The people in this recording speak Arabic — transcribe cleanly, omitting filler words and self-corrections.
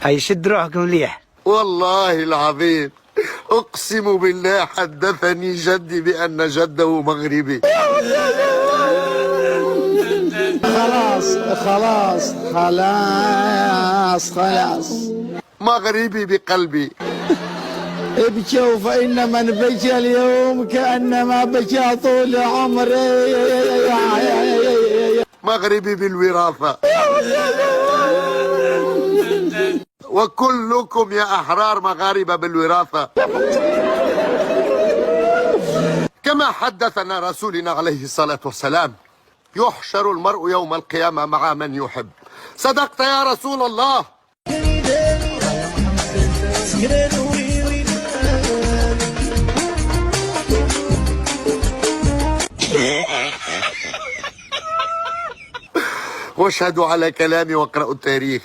يشد روحك مليح. والله العظيم اقسم بالله حدثني جدي بان جده مغربي. خلاص خلاص خلاص خلاص. مغربي بقلبي. ابكوا فإن من بكى اليوم كأنما بكى طول عمري. مغربي بالوراثة. وكلكم يا أحرار مغاربة بالوراثة. كما حدثنا رسولنا عليه الصلاة والسلام: يحشر المرء يوم القيامة مع من يحب. صدقت يا رسول الله. واشهدوا على كلامي واقرأوا التاريخ.